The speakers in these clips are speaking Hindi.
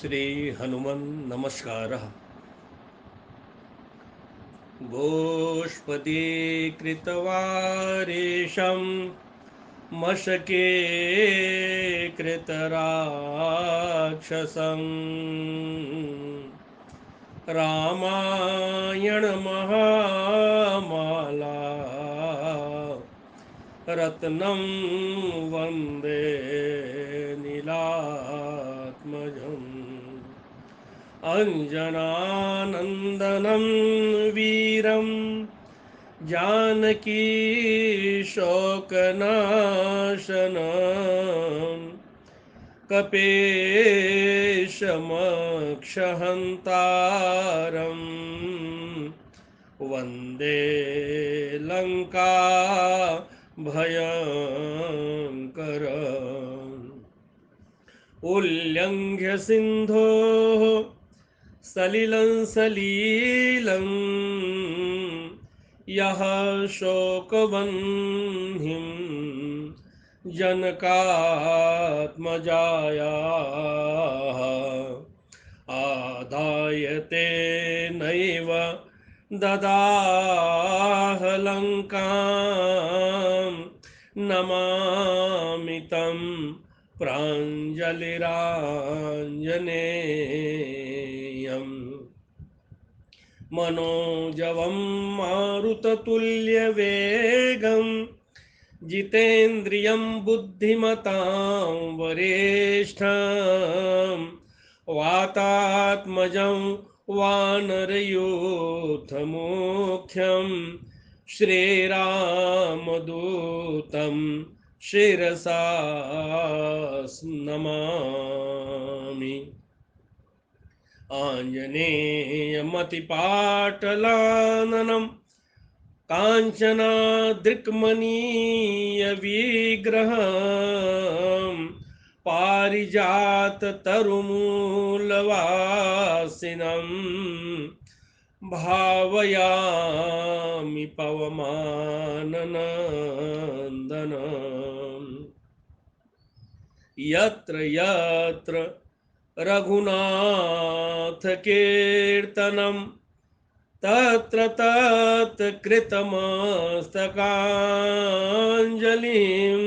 श्री हनुमन् नमस्कारः। गोष्पदीकृतवारेशं मशके कृतराक्षसं रामायणमहामाला रत्नं वन्दे नीलात्मजम् अंजनानंदनं वीरं जानकी शोकनाशनं कपेशमक्षहन्तारं वन्दे लंका भयङ्करम् उल्लङ्घ्य सिन्धोः सलिलं सलीलं यः शोकवह्निं जनकात्मजायाः आदाय तेनैव ददाह लङ्कां नमामि तं प्राञ्जलिराञ्जनेयम् मनोजवं मारुततुल्यवेगं जितेन्द्रियं बुद्धिमतां वरिष्ठं वातात्मजं वानरयूथमुख्यं श्रीरामदूतं शिरसा नमामि। आञ्जनेयमतिपाटलाननं काञ्चनाद्रिक्मनीयविग्रहं पारिजाततरुमूलवासिनं भावयामि पवमाननन्दनम् यत्र यत्र रघुनाथकीर्तनं तत्र तत्र कृतमस्तकाञ्जलिं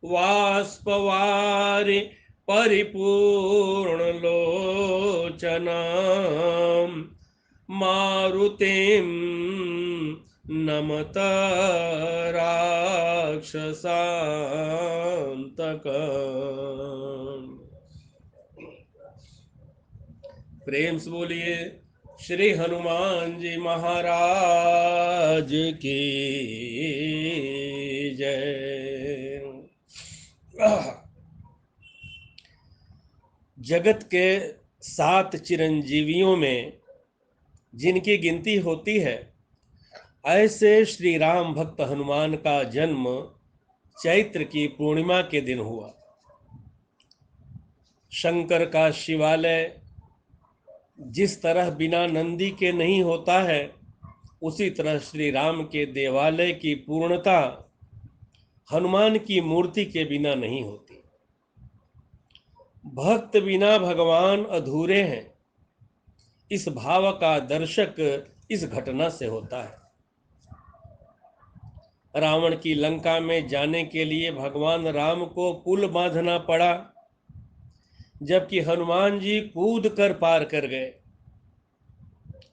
वाष्पवारि परिपूर्णलोचनं मारुतिं नमत राक्षसान्तकम्। प्रेम से बोलिए श्री हनुमान जी महाराज की जय। जगत के 7 चिरंजीवियों में जिनकी गिनती होती है, ऐसे श्री राम भक्त हनुमान का जन्म चैत्र की पूर्णिमा के दिन हुआ। शंकर का शिवालय जिस तरह बिना नंदी के नहीं होता है, उसी तरह श्री राम के देवालय की पूर्णता हनुमान की मूर्ति के बिना नहीं होती। भक्त बिना भगवान अधूरे हैं, इस भाव का दर्शक इस घटना से होता है। रावण की लंका में जाने के लिए भगवान राम को पुल बांधना पड़ा, जबकि हनुमान जी कूद कर पार कर गए।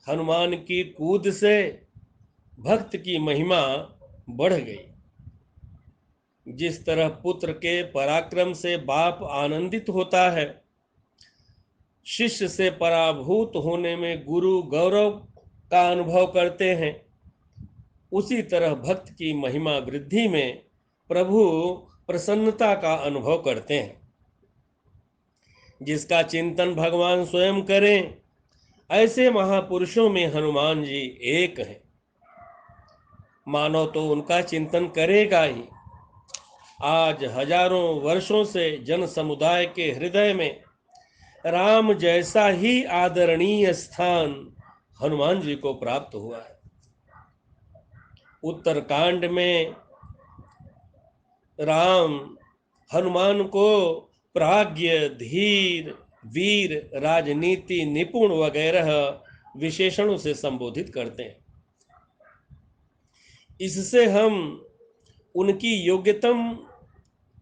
हनुमान की कूद से भक्त की महिमा बढ़ गई। जिस तरह पुत्र के पराक्रम से बाप आनंदित होता है, शिष्य से पराभूत होने में गुरु गौरव का अनुभव करते हैं, उसी तरह भक्त की महिमा वृद्धि में प्रभु प्रसन्नता का अनुभव करते हैं। जिसका चिंतन भगवान स्वयं करें, ऐसे महापुरुषों में हनुमान जी एक हैं। मानव तो उनका चिंतन करेगा ही। आज हजारों वर्षों से जन समुदाय के हृदय में राम जैसा ही आदरणीय स्थान हनुमान जी को प्राप्त हुआ है। उत्तरकांड में राम हनुमान को प्राज्ञ, धीर, वीर, राजनीति निपुण वगैरह विशेषणों से संबोधित करते हैं। इससे हम उनकी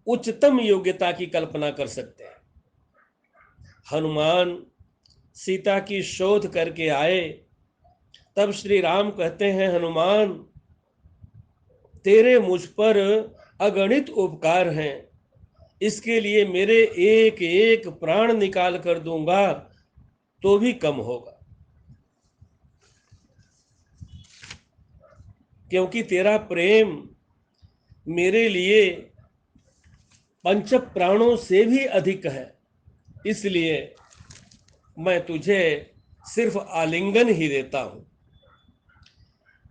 उच्चतम योग्यता की कल्पना कर सकते हैं। हनुमान सीता की शोध करके आए, तब श्री राम कहते हैं, हनुमान तेरे मुझ पर अगणित उपकार हैं, इसके लिए मेरे एक एक प्राण निकाल कर दूंगा तो भी कम होगा, क्योंकि तेरा प्रेम मेरे लिए पंच प्राणों से भी अधिक है। इसलिए मैं तुझे सिर्फ आलिंगन ही देता हूं।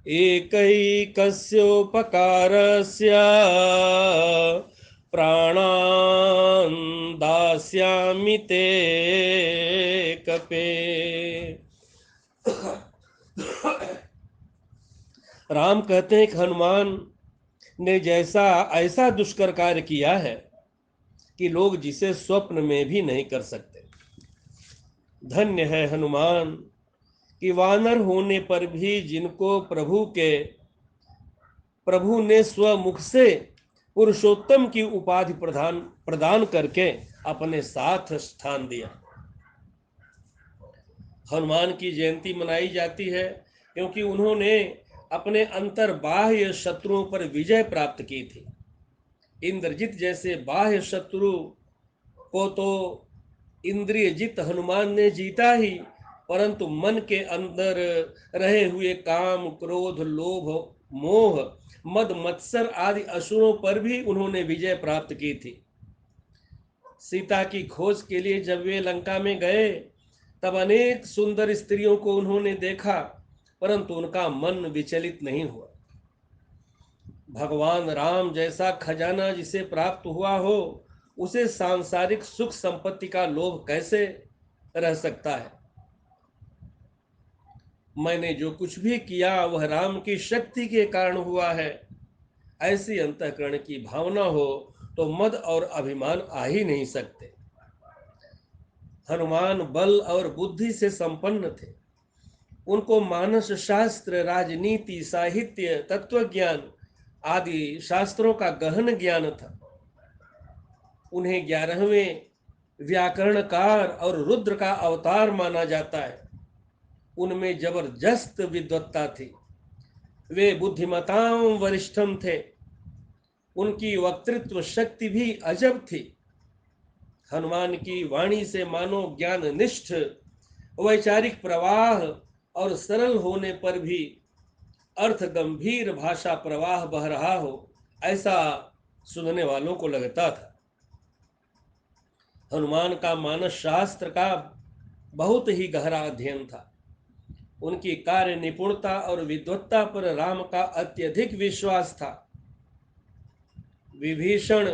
एकैकस्योपकारस्य प्राणान् दास्यामि ते कपे। राम कहते हैं कि हनुमान ने ऐसा दुष्कर कार्य किया है कि लोग जिसे स्वप्न में भी नहीं कर सकते। धन्य है हनुमान कि वानर होने पर भी जिनको प्रभु ने स्वमुख से पुरुषोत्तम की उपाधि प्रदान करके अपने साथ स्थान दिया। हनुमान की जयंती मनाई जाती है क्योंकि उन्होंने अपने अंतर्बाह्य शत्रुओं पर विजय प्राप्त की थी। इंद्रजित जैसे बाह्य शत्रु को तो इंद्रियजित हनुमान ने जीता ही, परंतु मन के अंदर रहे हुए काम, क्रोध, लोभ, मोह, मद, मत्सर आदि असुरों पर भी उन्होंने विजय प्राप्त की थी। सीता की खोज के लिए जब वे लंका में गए, तब अनेक सुंदर स्त्रियों को उन्होंने देखा, परंतु उनका मन विचलित नहीं हुआ। भगवान राम जैसा खजाना जिसे प्राप्त हुआ हो, उसे सांसारिक सुख संपत्ति का लोभ कैसे रह सकता है। मैंने जो कुछ भी किया वह राम की शक्ति के कारण हुआ है, ऐसी अंतःकरण की भावना हो तो मद और अभिमान आ ही नहीं सकते। हनुमान बल और बुद्धि से संपन्न थे। उनको मानस शास्त्र, राजनीति, साहित्य, तत्व ज्ञान आदि शास्त्रों का गहन ज्ञान था। उन्हें 11वें व्याकरणकार और रुद्र का अवतार माना जाता है। उनमें जबरदस्त विद्वत्ता थी। वे बुद्धिमताओं वरिष्ठम थे। उनकी वक्तृत्व शक्ति भी अजब थी। हनुमान की वाणी से मानो ज्ञान निष्ठ, वैचारिक प्रवाह और सरल होने पर भी अर्थ गंभीर भाषा प्रवाह बह रहा हो, ऐसा सुनने वालों को लगता था। हनुमान का मानस शास्त्र का बहुत ही गहरा अध्ययन था। उनकी कार्य निपुणता और विद्वत्ता पर राम का अत्यधिक विश्वास था। विभीषण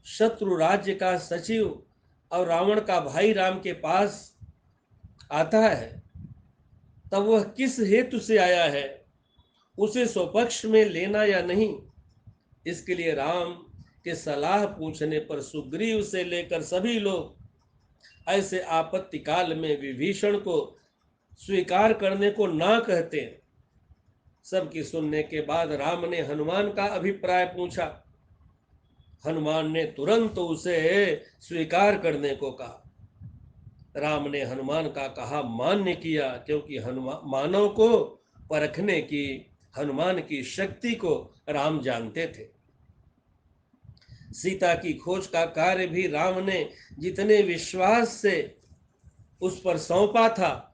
शत्रु राज्य का सचिव और रावण का भाई राम के पास आता है, तब वह किस हेतु से आया है, उसे स्वपक्ष में लेना या नहीं, इसके लिए राम के सलाह पूछने पर सुग्रीव से लेकर सभी लोग ऐसे आपत्ति काल में विभीषण को स्वीकार करने को ना कहते। सबकी सुनने के बाद राम ने हनुमान का अभिप्राय पूछा। हनुमान ने तुरंत उसे स्वीकार करने को कहा। राम ने हनुमान का कहा मान्य किया, क्योंकि मानव को परखने की हनुमान की शक्ति को राम जानते थे। सीता की खोज का कार्य भी राम ने जितने विश्वास से उस पर सौंपा था,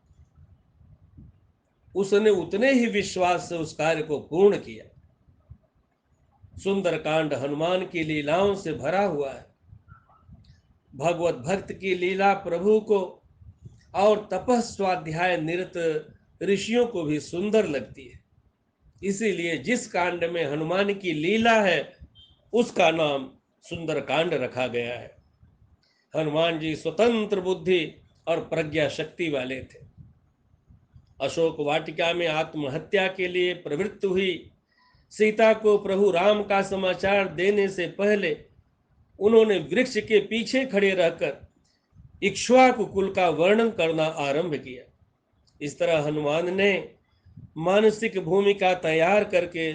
उसने उतने ही विश्वास से उस कार्य को पूर्ण किया। सुंदरकांड हनुमान की लीलाओं से भरा हुआ है। भगवत भक्त की लीला प्रभु को और तपस्वाध्याय निरत ऋषियों को भी सुंदर लगती है। इसीलिए जिस कांड में हनुमान की लीला है, उसका नाम सुंदरकांड रखा गया है। हनुमान जी स्वतंत्र बुद्धि और प्रज्ञा शक्ति वाले थे। अशोक वाटिका में आत्महत्या के लिए प्रवृत्त हुई सीता को प्रभु राम का समाचार देने से पहले उन्होंने वृक्ष के पीछे खड़े रहकर इक्ष्वाकु कुल का वर्णन करना आरंभ किया। इस तरह हनुमान ने मानसिक भूमिका तैयार करके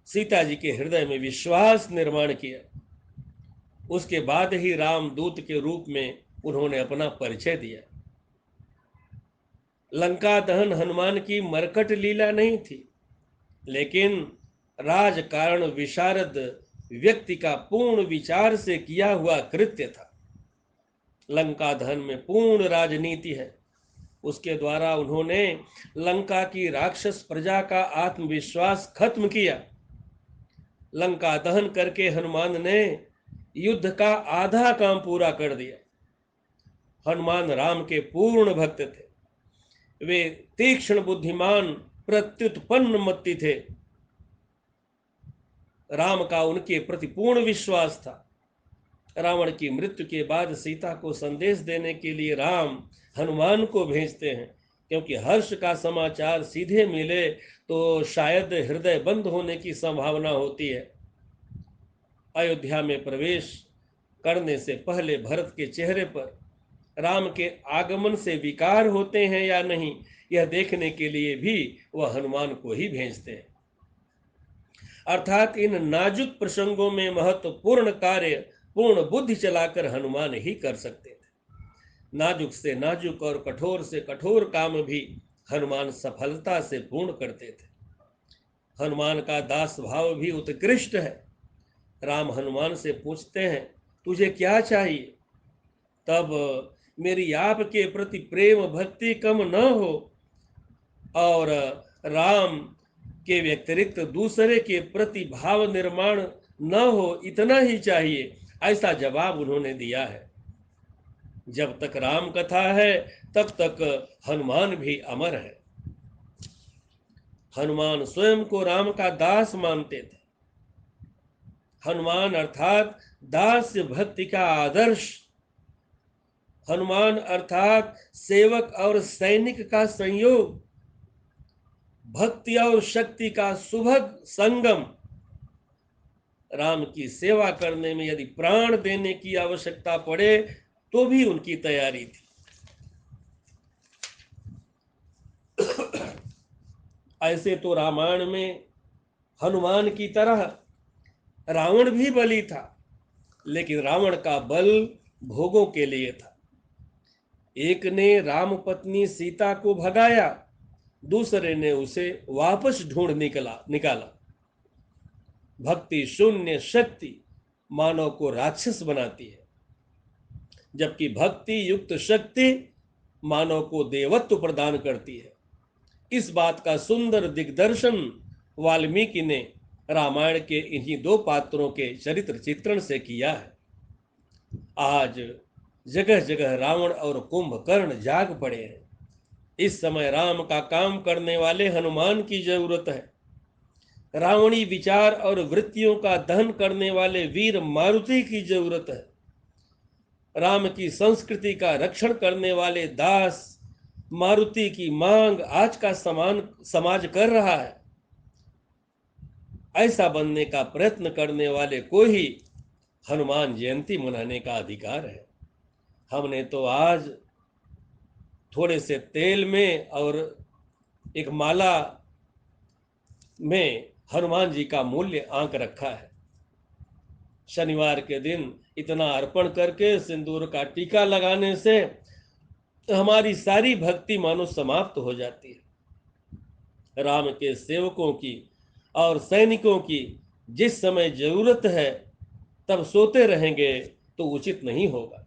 सीता जी के हृदय में विश्वास निर्माण किया। उसके बाद ही रामदूत के रूप में उन्होंने अपना परिचय दिया। लंका दहन हनुमान की मरकट लीला नहीं थी, लेकिन राजकारण विशारद व्यक्ति का पूर्ण विचार से किया हुआ कृत्य था। लंका दहन में पूर्ण राजनीति है। उसके द्वारा उन्होंने लंका की राक्षस प्रजा का आत्मविश्वास खत्म किया। लंका दहन करके हनुमान ने युद्ध का आधा काम पूरा कर दिया। हनुमान राम के पूर्ण भक्त थे। वे तीक्ष्ण बुद्धिमान प्रत्युत्पन्न मत्ती थे। राम का उनके प्रति पूर्ण विश्वास था। रावण की मृत्यु के बाद सीता को संदेश देने के लिए राम हनुमान को भेजते हैं, क्योंकि हर्ष का समाचार सीधे मिले तो शायद हृदय बंद होने की संभावना होती है। अयोध्या में प्रवेश करने से पहले भरत के चेहरे पर राम के आगमन से विकार होते हैं या नहीं, यह देखने के लिए भी वह हनुमान को ही भेजते हैं। अर्थात इन नाजुक प्रसंगों में महत्वपूर्ण कार्य पूर्ण बुद्धि चलाकर हनुमान ही कर सकते थे। नाजुक से नाजुक और कठोर से कठोर काम भी हनुमान सफलता से पूर्ण करते थे। हनुमान का दास भाव भी उत्कृष्ट है। राम हनुमान से पूछते हैं, तुझे क्या चाहिए? तब मेरी आपके प्रति प्रेम भक्ति कम न हो और राम के व्यतिरिक्त दूसरे के प्रति भाव निर्माण न हो, इतना ही चाहिए, ऐसा जवाब उन्होंने दिया है। जब तक राम कथा है तब तक हनुमान भी अमर है। हनुमान स्वयं को राम का दास मानते थे। हनुमान अर्थात दास्य भक्ति का आदर्श। हनुमान अर्थात सेवक और सैनिक का संयोग, भक्ति और शक्ति का सुभग संगम। राम की सेवा करने में यदि प्राण देने की आवश्यकता पड़े तो भी उनकी तैयारी थी। ऐसे तो रामायण में हनुमान की तरह रावण भी बली था, लेकिन रावण का बल भोगों के लिए था। एक ने राम पत्नी सीता को भगाया, दूसरे ने उसे वापस ढूंढ निकाला। भक्ति शून्य शक्ति मानव को राक्षस बनाती है, जबकि भक्ति युक्त शक्ति मानव को देवत्व प्रदान करती है। इस बात का सुंदर दिग्दर्शन वाल्मीकि ने रामायण के इन्हीं दो पात्रों के चरित्र चित्रण से किया है। आज जगह जगह रावण और कुंभकर्ण जाग पड़े हैं। इस समय राम का काम करने वाले हनुमान की जरूरत है। रावणी विचार और वृत्तियों का दहन करने वाले वीर मारुति की जरूरत है। राम की संस्कृति का रक्षण करने वाले दास मारुति की मांग आज का समाज कर रहा है। ऐसा बनने का प्रयत्न करने वाले को ही हनुमान जयंती मनाने का अधिकार है। हमने तो आज थोड़े से तेल में और एक माला में हनुमान जी का मूल्य आंक रखा है। शनिवार के दिन इतना अर्पण करके सिंदूर का टीका लगाने से हमारी सारी भक्ति मानो समाप्त हो जाती है। राम के सेवकों की और सैनिकों की जिस समय जरूरत है तब सोते रहेंगे तो उचित नहीं होगा।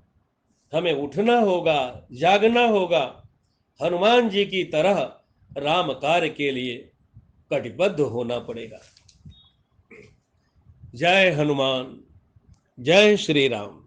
हमें उठना होगा, जागना होगा, हनुमान जी की तरह राम कार्य के लिए कटिबद्ध होना पड़ेगा। जय हनुमान, जय श्री राम।